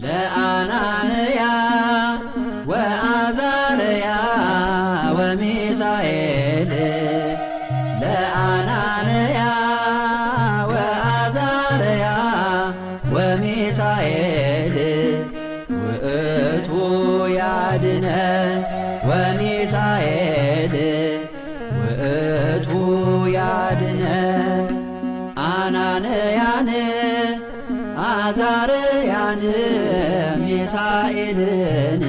ለአናንያ ወአዛርያ ወሚሳኤል ለአናንያ ወአዛርያ ወሚሳኤል ውእቱ ያድነ ወሚሳኤል ውእቱ ያድነ አናንያን አዛርያን ሚሳኤልን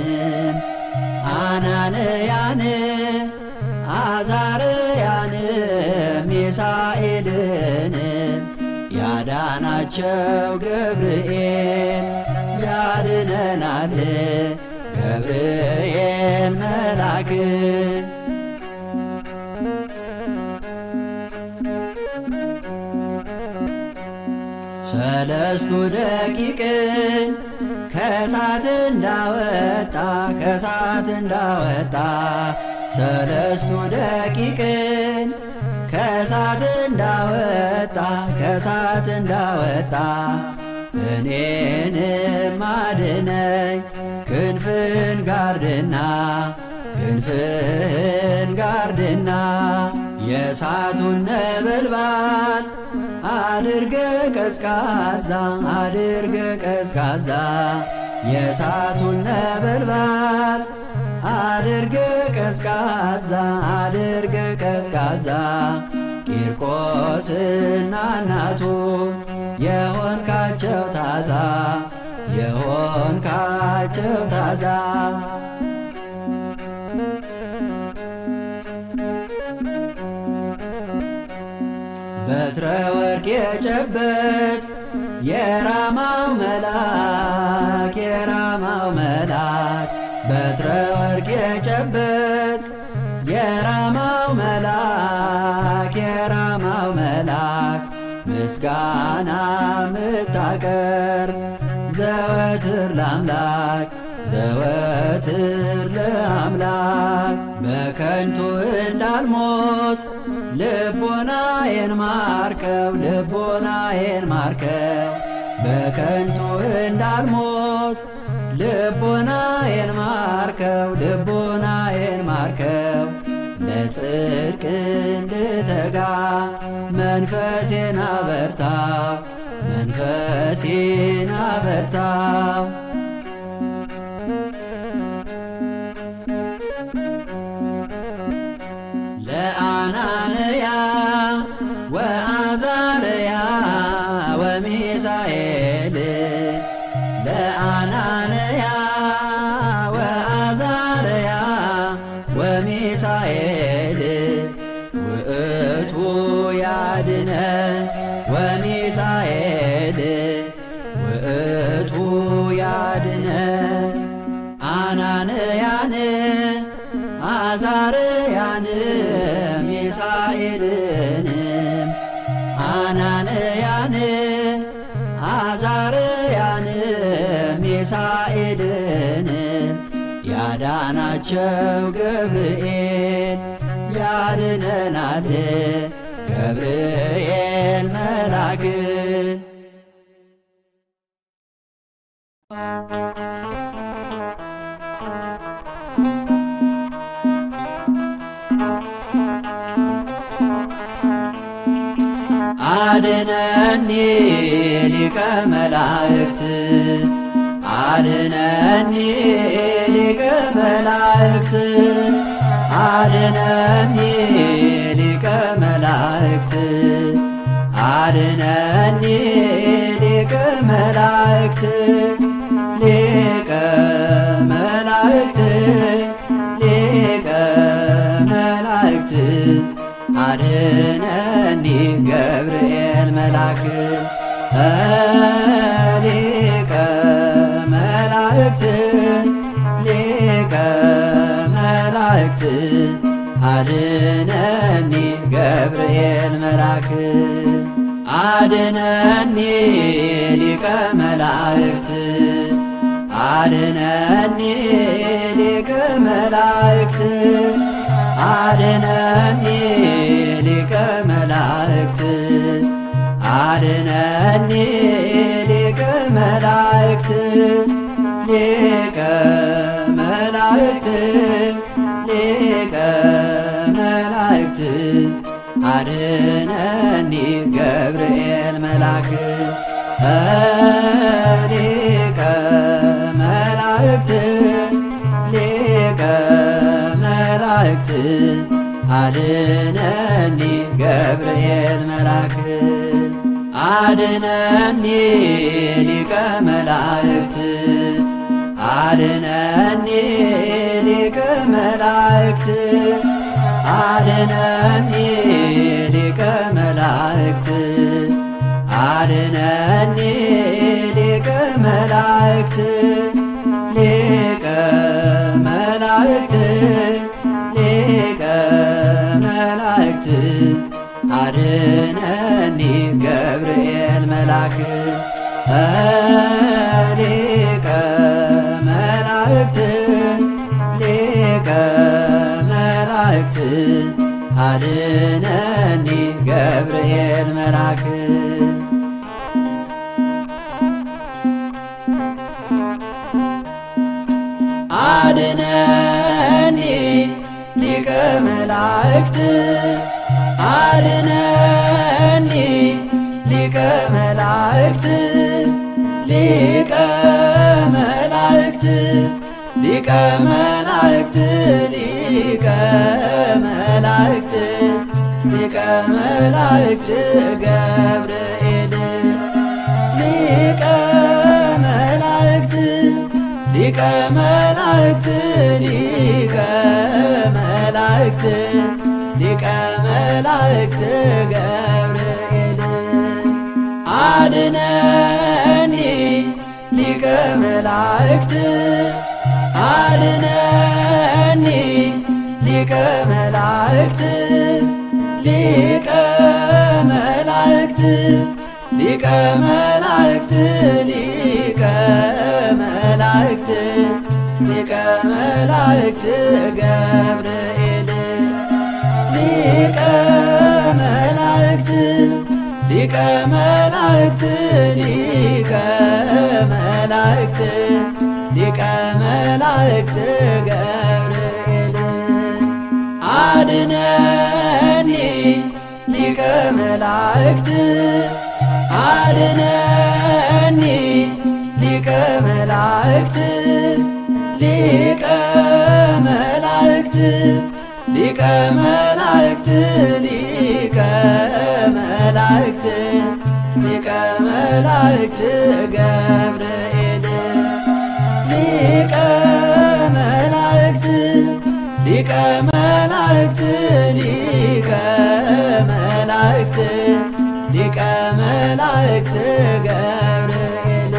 አናንያን አዛርያን ሚሳኤልን ያዳናቸው ገብርኤል ያድነናል ገብርኤል መልአክ ሰለስቱ ደቂቅን ከእሳት እንዳወጣ ሰለስቱ ደቂቅን ከእሳት እንዳወጣ እኔንም አድነኝ ክንፍህን ጋርድና የእሳቱን ነበልባል አድርገ ቀዝቃዛ የእሳቱን ነበልባል አድርገ ቀዝቃዛ ቂርቆስና እናቱ የሆንካቸው ታዛ በትረ ወርቅ የጨበት የራማው መልአክ በትረ ወርቅ የጨበት የራማው መልአክ ምስጋና ምታቀርብ ዘወትር ለአምላክ በከንቱ እንዳልሞት ልቦናዬን ማርከው በከንቱ እንዳልሞት ልቦናዬን ማርከው ለጽድቅ እንድተጋ መንፈሴን አበርታው ለአናንያ ወአዛርያ ወሚሳኤል ለአናንያ ወአዛርያ ወሚሳኤል ውእቱ ያድነ ወሚሳኤል ውእቱ ያድነ አናንያን አዛርያን ሚሳኤልን አናንያን አዛርያን ሚሳኤልን ያዳናቸው ገብርኤል ያድነናል ገብርኤል መልአክ አድነኒ ሊቀ መላእክት አድነኒ ሊቀ መላእክት አድነኒ ሊቀ መላእክት አድነኒ ሊቀ መላእክት ሊቀ መላእክት ሊቀ መላእክት አድነኒ ገብርኤል መልአክ ሊቀ መላእክት ሊቀ መላእክት አድነኒ ገብርኤል መልአክ አድነኒ ሊቀ መላእክት አድነኒ ሊቀ መላእክት አድነኒ ሊቀ መላእክት አድነኒ ሊቀ መላእክት ሊቀ መላእክት ሊቀ መላእክት አድነኒ ገብርኤል መልአክ ሊቀ መላእክት ሊቀ መላእክት አድነኒ ገብርኤል መልአክ አድነኒ ሊቀ መላእክት አድነኒ ሊቀ መላእክት አድነኒ ሊቀ መላእክት አድነኒ ሊቀ መላእክት ሊቀ መላእክት ሊቀ መላእክት አድነኒ ገብርኤል መልአክ ሊቀ መላእክት ሊቀ መላእክት አድነኒ ገብርኤል መልአክ አድነኒ ሊቀ መላእክት አድነኒ ሊቀ መላእክት ሊቀ መላእክት ሊቀ መላእክት ሊቀ መላእክት ሊቀ መላእክት ገብርኤል ሊቀ መላእክት ሊቀ መላእክት ሊቀ መላእክት ሊቀ መላእክት ገብርኤል አድነኒ ሊቀ መላእክት አድነኒ ሊቀ መላእክት ሊቀ መላእክት ሊቀ መላእክት ሊቀ መላእክት ሊቀ መላእክት ገብርኤል ሊቀ መላእክት ሊቀ መላእክት ሊቀ መላእክት ሊቀ መላእክት ገብርኤል አድነኒ ሊቀ መላእክት አድነኒ ሊቀ መላእክት ሊቀ መላእክት ሊቀ መላእክት ሊቀ መላእክት ሊቀ መላእክት ገብርኤል ሊቀ መላእክት ሊቀ መላእክት ሊቀ መላእክት ሊቀ መላእክት ገብርኤል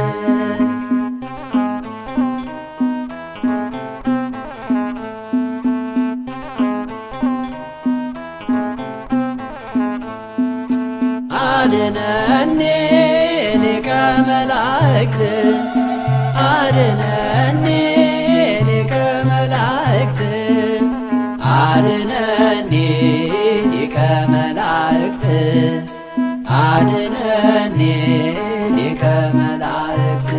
አድነኒ ሊቀ መላእክት አድነኒ ሊቀ መላእክት አድነኒ ሊቀ መላእክት አድነኒ ሊቀ መላእክት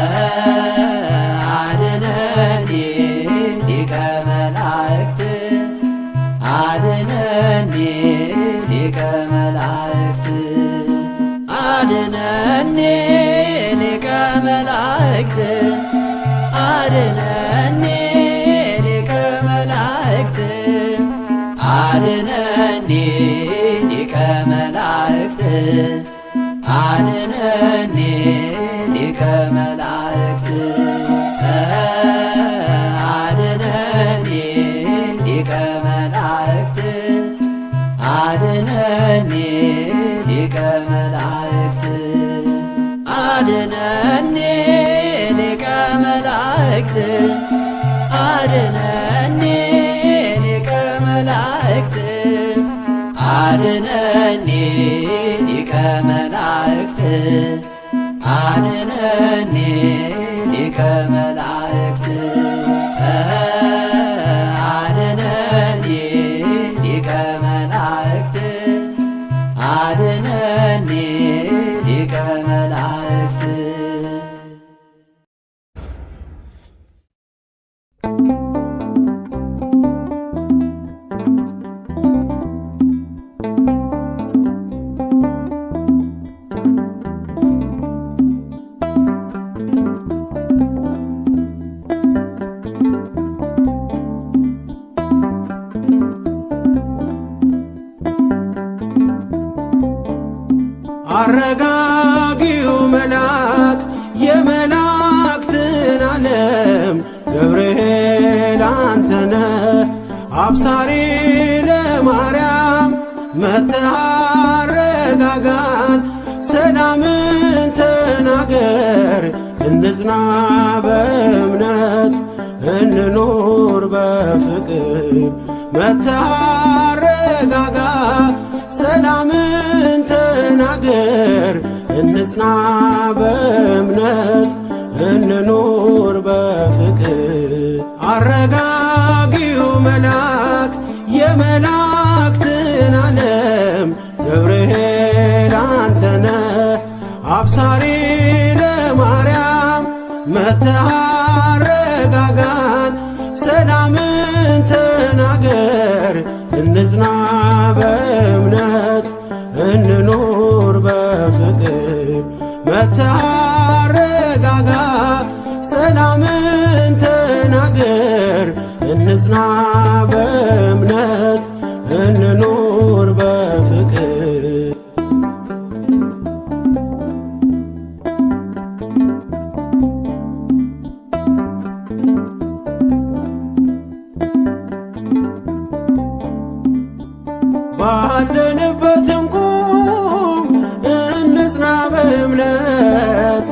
አድነኒ ሊቀ መላእክት አድነኒ ሊቀ መላእክት አድነኒ ሊቀ መላእክት አድነኒ ሊቀ መላእክት አድነኒ ሊቀ መላእክት አድነኒ ሊቀ መላእክት አድነኒ ሊቀ መላእክት አድነኒ ሊቀ መላእክት አድነኒ ሊቀ መላእክት አድነኒ ሊቀ መላእክት አድነኒ ሊቀ መላእክት አድነኒ ሊቀ መላእክት አድነኒ ሊቀ መላእክት አድነኒ ሊቀ መላእክት አረጋጊው መልአክ የመላእክትን ዓለም ገብርኤል አንተነ አብሳሪ ለማርያም መጥተህ አረጋጋን ሰላምን ተናገር እንጽና በእምነት እንኑር በፍቅር መጥተህ አረጋጋ ሰላምን ተናገር እንጽና በእምነት እንኑር በፍቅር አረጋጊው መልአክ የመላእክትን ዓለም ገብርኤል አንተነ አብሳሪ ለማርያም መጥተህ አረጋጋን ሰላምን ተናገር እንጽና በእምነት እንኑር በፍቅር መጥተህ አረጋጋ ሰላምን ተናገር እንጽና በእምነት እንኑር በፍቅር ባለንበት እንቁም እንጽና በእምነት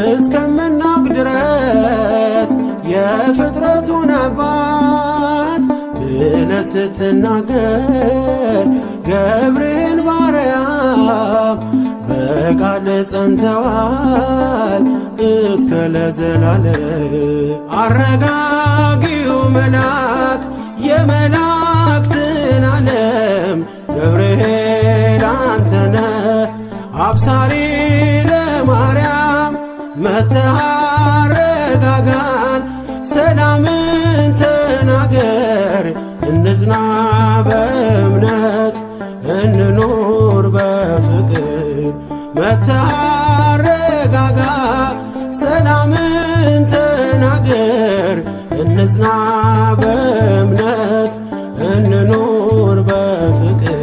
እስከምናውቅ ድረስ የፍጥረቱን አባት ብለህ ስትናገር ገብርኤል ማርያም በቃል ጸንተዋል እስከ ለዘላለም አረጋጊው መልአክ የመላእክትን ዓለም ገብርኤል አንተነ አብሳሪ ለማርያም መጥተህ አረጋጋን ሰላምን ተናገር እንጽና በእምነት እንኑር በፍቅር መጥተህ አረጋጋ ሰላምን ተናገር እንጽና በእምነት እንኑር በፍቅር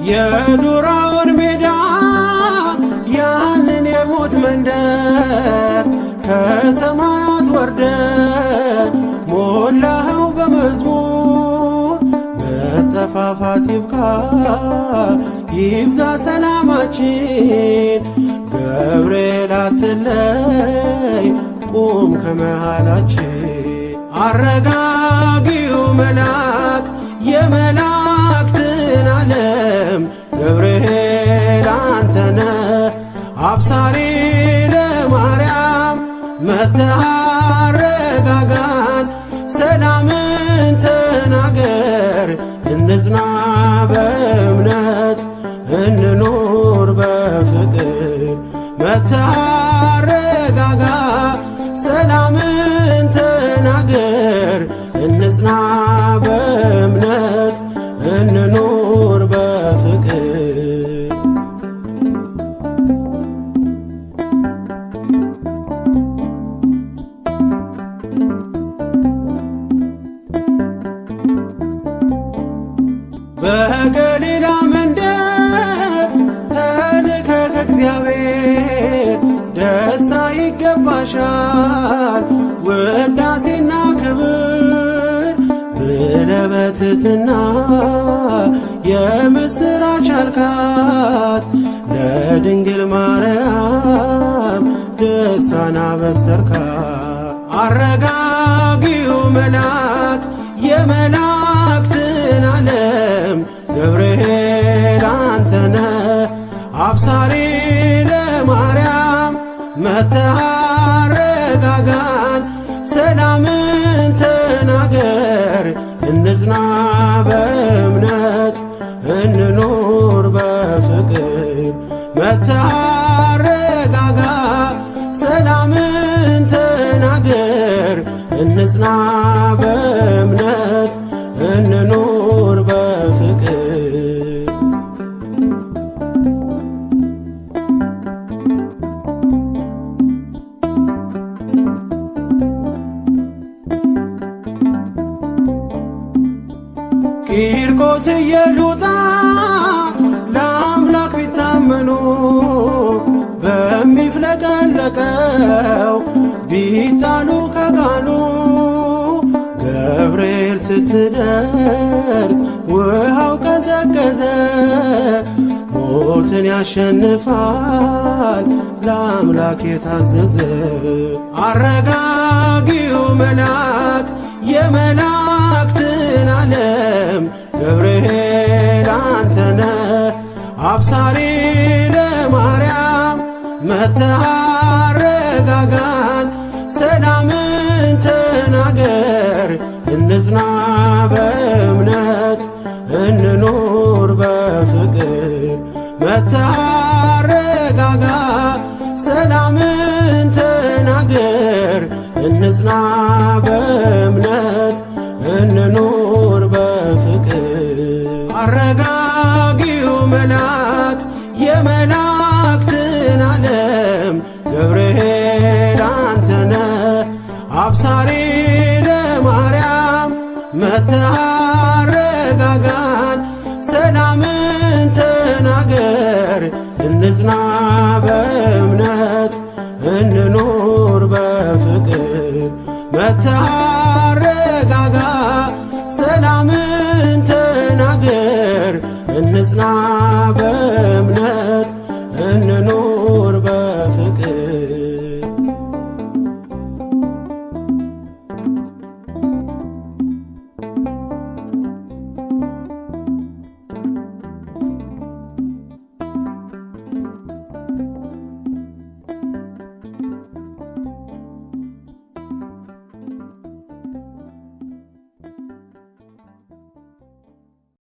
የዱራውን ሜዳ ያንን የሞት መንደር ከሰማያት ወርደ ሞላኸው በመዝሙር መጠፋፋት ይብቃ ይብዛ ሰላማችን ገብርኤል አትለይ ቁም ከመሃላችን አረጋጊው መልአክ የመላእክትን ዓለም ገብርኤል አንተነ አብሳሪ ለማርያም መጥተህ አረጋጋን ሰላምን ተናገር እንጽና በእምነት እንኑር በፍቅር መጥተህ አረጋጋ ሰላምን ተናገር እንጽና በእምነት እንኑር በፍቅር በገሊላ መንደር ተልከ ከእግዚአብሔር ደስታ ይገባሻል ውዳሴና ክብር ብለህ በትሕትና የምስራች አልካት ለድንግል ማርያም አበሰርካ። አረጋጊው መልአክ የመላእክትን ዓለም ገብርኤል አንተነ አብሳሪ ለማርያም መጥተህ አረጋጋን ሰላምን ተናገር እንጽና በእምነት እንኑር በፍቅር መጥተህ አረጋጋ ሰላምን ተናገር እንጽና በእምነት እንኑር በፍቅር። ቂርቆስ ኢየሉጣ ለአምላክ ቢታመኑ በሚፍለቀለቀው ቢጣሉ ከቃሉ ገብርኤል ስትደርስ ውሃው ቀዘቀዘ። ሞትን ያሸንፋል ለአምላክ የታዘዘ። አረጋጊው መልአክ የመላእክትን ዓለም ገብርኤል አንተነ አብሳሪ ለማርያም መጥተህ አረጋጋን ሰላምን ተናገር እንጽና በእምነት እንኑር በፍቅር መጥተህ አረጋጋ ሰላምን ተናገር እንጽና በእምነት እንኑር በፍቅር። አረጋጊው መልአክ የመላእክትን ዓለም ገብርኤል አንተነ አብሳሪ ለማርያም መጥተህ አረጋጋን ሰላምን ተናገር እንጽና በእምነት እንኑር በፍቅር መጥተህ አረጋጋ ሰላምን ተናገር እንጽና